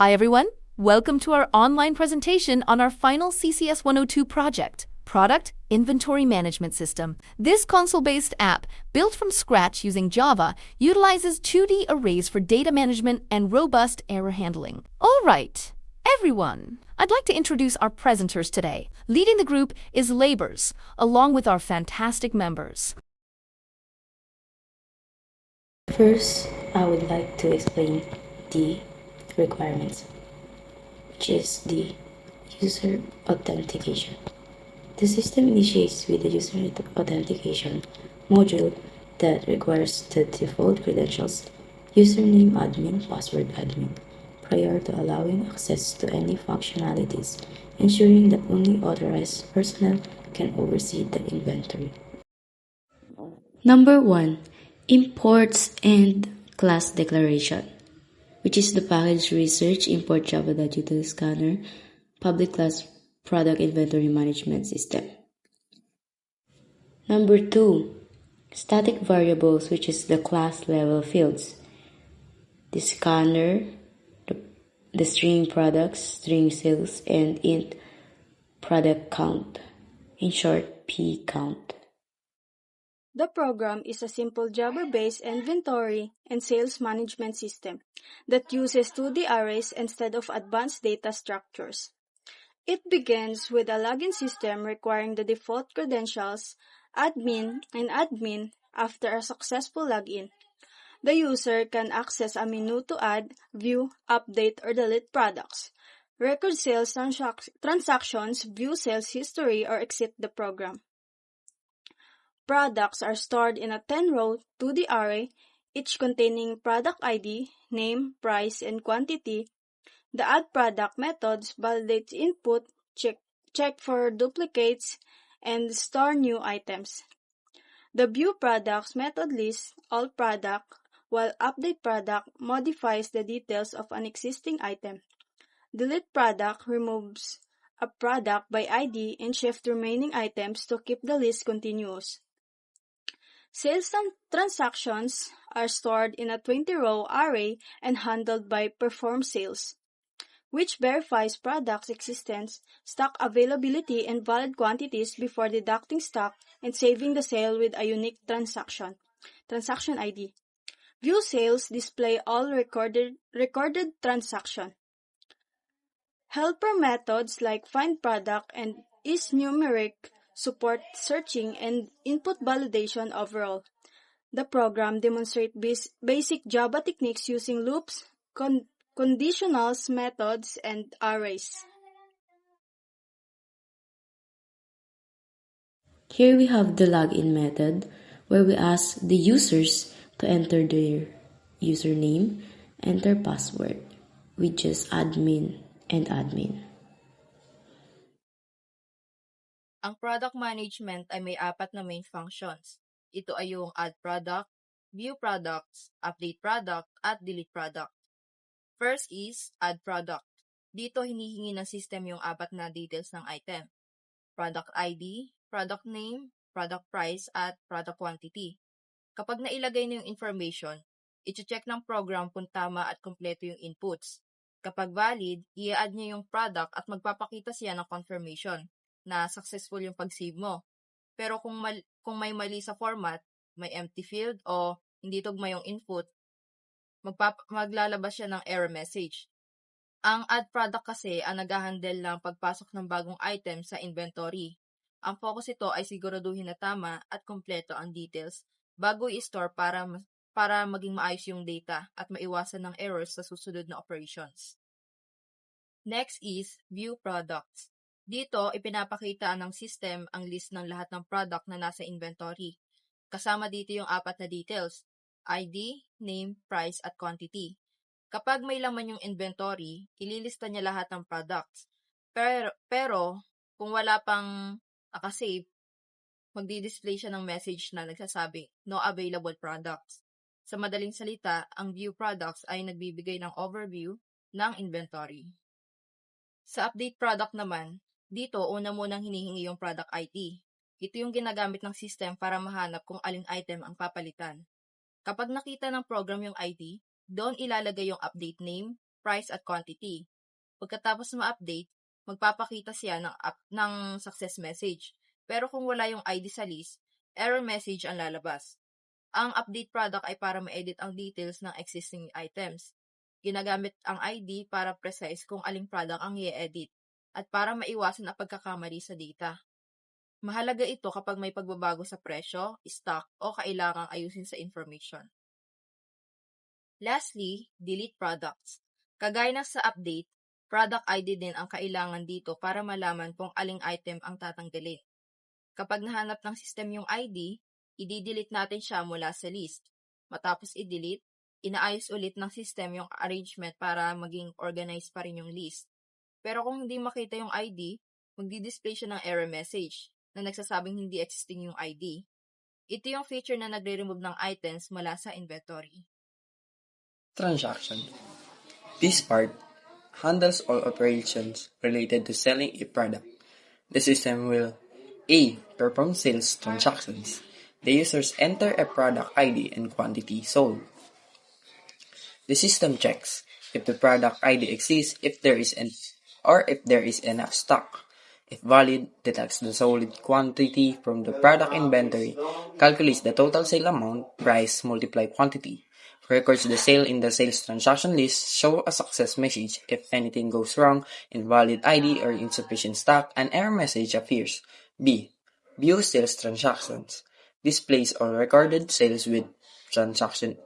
Hi everyone, welcome to our online presentation on our final CCS 102 project, Product Inventory Management System. This console-based app, built from scratch using Java, utilizes 2D arrays for data management and robust error handling. All right, everyone, I'd like to introduce our presenters today. Leading the group is Labors, along with our fantastic members. First, I would like to explain the requirements, which is the user authentication. The system initiates with the user authentication module that requires the default credentials, username admin, password admin, prior to allowing access to any functionalities, ensuring that only authorized personnel can oversee the inventory. Number 1. Imports and class declaration, which is the package research import java.util scanner public class product inventory management system. Number 2. Static variables, which is the class level fields. The scanner, the string products, string sales, and int product count. In short, P count. The program is a simple Java-based inventory and sales management system that uses 2D arrays instead of advanced data structures. It begins with a login system requiring the default credentials, admin, and admin after a successful login. The user can access a menu to add, view, update, or delete products, record sales transactions, view sales history, or exit the program. Products are stored in a 10-row 2D array, each containing product ID, name, price, and quantity. The add product methods validates input, check for duplicates, and store new items. The view products method lists all product, while update product modifies the details of an existing item. Delete product removes a product by ID and shift remaining items to keep the list continuous. Sales transactions are stored in a 20-row array and handled by perform sales, which verifies products' existence, stock availability, and valid quantities before deducting stock and saving the sale with a unique transaction ID. View sales display all recorded transaction. Helper methods like find product and isNumeric support searching and input validation overall. The program demonstrates basic Java techniques using loops, conditionals, methods, and arrays. Here we have the login method, where we ask the users to enter their username, enter password with just admin and admin. Ang product management ay may 4 na main functions. Ito ay yung add product, view products, update product, at delete product. First is add product. Dito hinihingi ng system yung 4 na details ng item. Product ID, product name, product price, at product quantity. Kapag nailagay na yung information, i-check ng program kung tama at kompleto yung inputs. Kapag valid, i-add niya yung product at magpapakita siya ng confirmation na successful yung pag-save mo. Pero kung may mali sa format, may empty field o hindi tugma yung input, maglalabas siya ng error message. Ang add product kasi ang nag-handle ng pagpasok ng bagong item sa inventory. Ang focus ito ay siguraduhin na tama at kompleto ang details bago i-store para maging maayos yung data at maiwasan ng errors sa susunod na operations. Next is view products. Dito, ipinapakita ng system ang list ng lahat ng product na nasa inventory. Kasama dito yung 4 na details, ID, name, price, at quantity. Kapag may laman yung inventory, ililista niya lahat ng products. Pero kung wala pang nakasave, magdi-display siya ng message na nagsasabing, no available products. Sa madaling salita, ang view products ay nagbibigay ng overview ng inventory. Sa update product naman, dito una munang hinihingi yung product ID. Ito yung ginagamit ng system para mahanap kung aling item ang papalitan. Kapag nakita ng program yung ID, doon ilalagay yung update name, price at quantity. Pagkatapos ma-update, magpapakita siya ng success message. Pero kung wala yung ID sa list, error message ang lalabas. Ang update product ay para ma-edit ang details ng existing items. Ginagamit ang ID para precise kung aling product ang i-edit at para maiwasan ang pagkakamali sa data. Mahalaga ito kapag may pagbabago sa presyo, stock, o kailangang ayusin sa information. Lastly, delete products. Kagaya ng sa update, product ID din ang kailangan dito para malaman kung aling item ang tatanggalin. Kapag nahanap ng system yung ID, i-delete natin siya mula sa list. Matapos i-delete, inaayos ulit ng system yung arrangement para maging organized pa rin yung list. Pero kung hindi makita yung ID, magdi-display siya ng error message na nagsasabing hindi existing yung ID. Ito yung feature na nagre-remove ng items mula sa inventory. Transaction. This part handles all operations related to selling a product. The system will A. Perform sales transactions. The users enter a product ID and quantity sold. The system checks if the product ID exists, if there is enough stock. If valid, detects the sold quantity from the product inventory, calculates the total sale amount, price multiply quantity, records the sale in the sales transaction list, show a success message. If anything goes wrong, invalid ID or insufficient stock, an error message appears. B. View sales transactions. Displays all recorded sales with transaction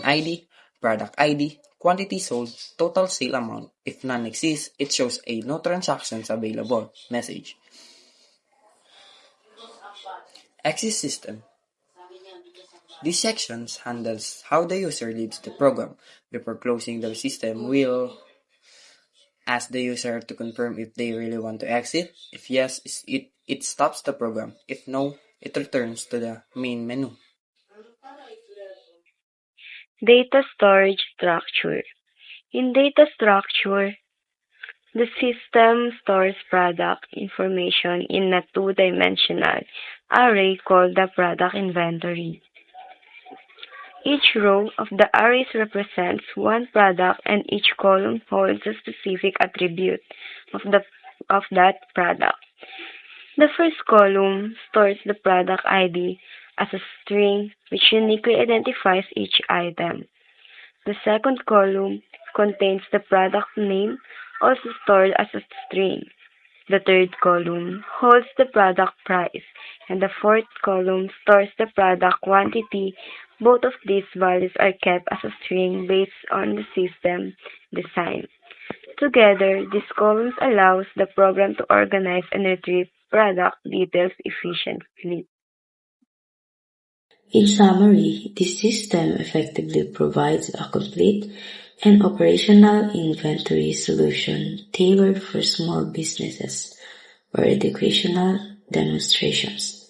ID, product ID, quantity sold, total sale amount. If none exists, it shows a no transactions available message. Exit system. This section handles how the user leaves the program. Before closing, the system will ask the user to confirm if they really want to exit. If yes, it stops the program. If no, it returns to the main menu. Data storage structure. In data structure, the system stores product information in a two-dimensional array called the product inventory. Each row of the arrays represents one product and each column holds a specific attribute of that product. The first column stores the product ID as a string which uniquely identifies each item. The second column contains the product name, also stored as a string. The third column holds the product price, and the fourth column stores the product quantity. Both of these values are kept as a string based on the system design. Together, these columns allows the program to organize and retrieve product details efficiently. In summary, this system effectively provides a complete and operational inventory solution tailored for small businesses or educational demonstrations.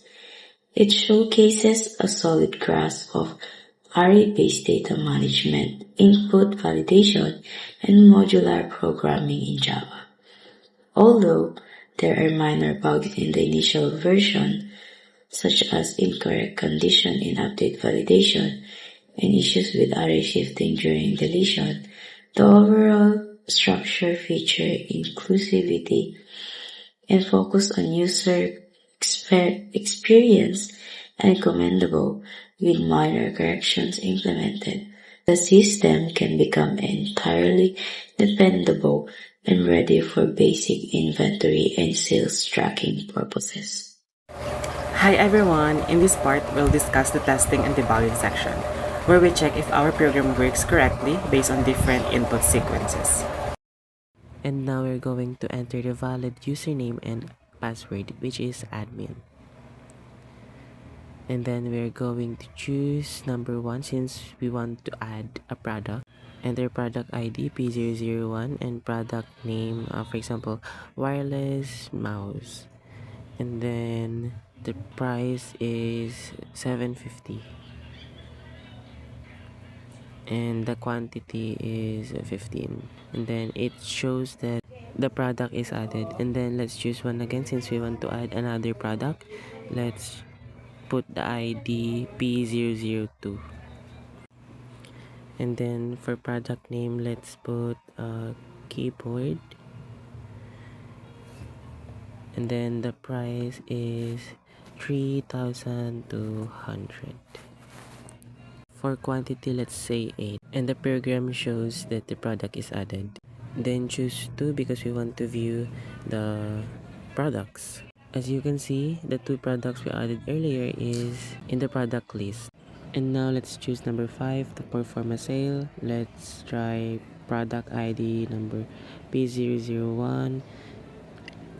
It showcases a solid grasp of array-based data management, input validation, and modular programming in Java. Although there are minor bugs in the initial version, such as incorrect condition in update validation and issues with array shifting during deletion, the overall structure feature inclusivity and focus on user experience and commendable with minor corrections implemented. The system can become entirely dependable and ready for basic inventory and sales tracking purposes. Hi everyone! In this part, we'll discuss the testing and debugging section, where we check if our program works correctly based on different input sequences. And now we're going to enter the valid username and password, which is admin. And then we're going to choose number 1 since we want to add a product. Enter product ID P001 and product name, for example, wireless mouse. And then the price is $7.50 and the quantity is 15, and then it shows that the product is added. And then let's choose one again since we want to add another product. Let's put the ID P002, and then for product name let's put keyboard, and then the price is 3,200. For quantity, let's say 8, and the program shows that the product is added. Then choose 2 because we want to view the products. As you can see, the 2 products we added earlier is in the product list. And now let's choose number 5 to perform a sale. Let's try product ID number P001,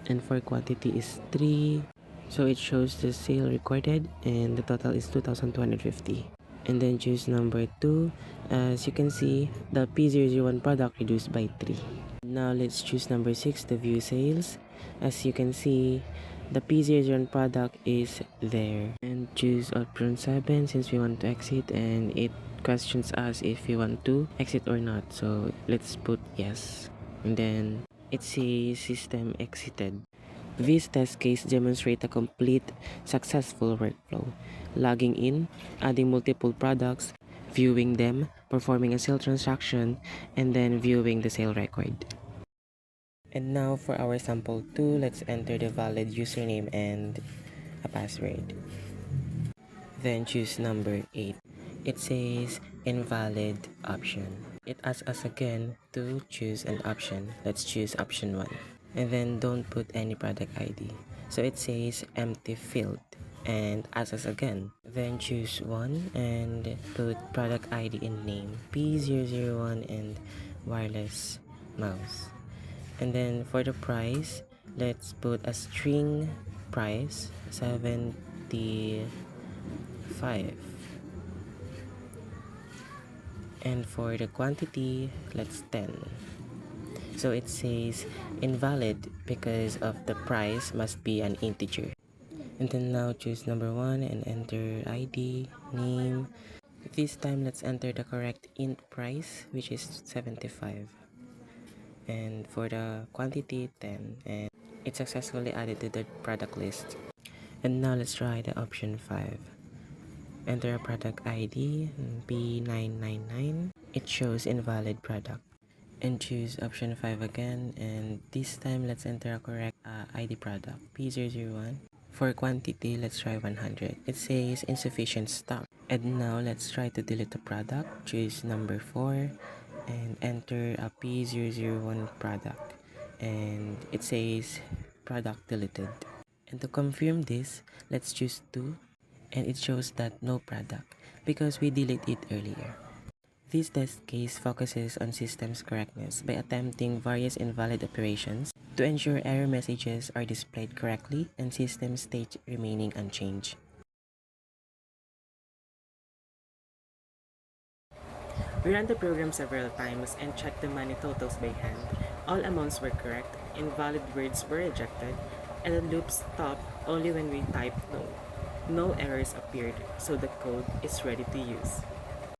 and for quantity is 3. So it shows the sale recorded and the total is 2,250. And then choose number 2. As you can see, the P001 product reduced by 3. Now let's choose number 6 to view sales. As you can see, the P001 product is there. And choose option 7 since we want to exit, and it questions us if we want to exit or not. So let's put yes. And then it says system exited. This test case demonstrates a complete successful workflow. Logging in, adding multiple products, viewing them, performing a sale transaction, and then viewing the sale record. And now for our sample 2, let's enter the valid username and a password. Then choose number 8. It says invalid option. It asks us again to choose an option. Let's choose option 1. And then don't put any product ID. So it says empty field and asks us again. Then choose 1 and put product ID in name P001 and wireless mouse. And then for the price, let's put a string price 75. And for the quantity, let's 10. So it says invalid because of the price must be an integer. And then now choose number 1 and enter ID, name. This time let's enter the correct int price, which is 75. And for the quantity, 10. And it's successfully added to the product list. And now let's try the option 5. Enter a product ID P999. It shows invalid product. And choose option 5 again, and this time let's enter a correct ID product P001. For quantity, let's try 100. It says insufficient stock. And now let's try to delete the product. Choose number 4 and enter a P001 product, and it says product deleted. And to confirm this, let's choose 2, and it shows that no product because we deleted it earlier. This test case focuses on systems correctness by attempting various invalid operations to ensure error messages are displayed correctly and system state remaining unchanged. We ran the program several times and checked the money totals by hand. All amounts were correct, invalid words were rejected, and the loop stopped only when we typed no. No errors appeared, so the code is ready to use.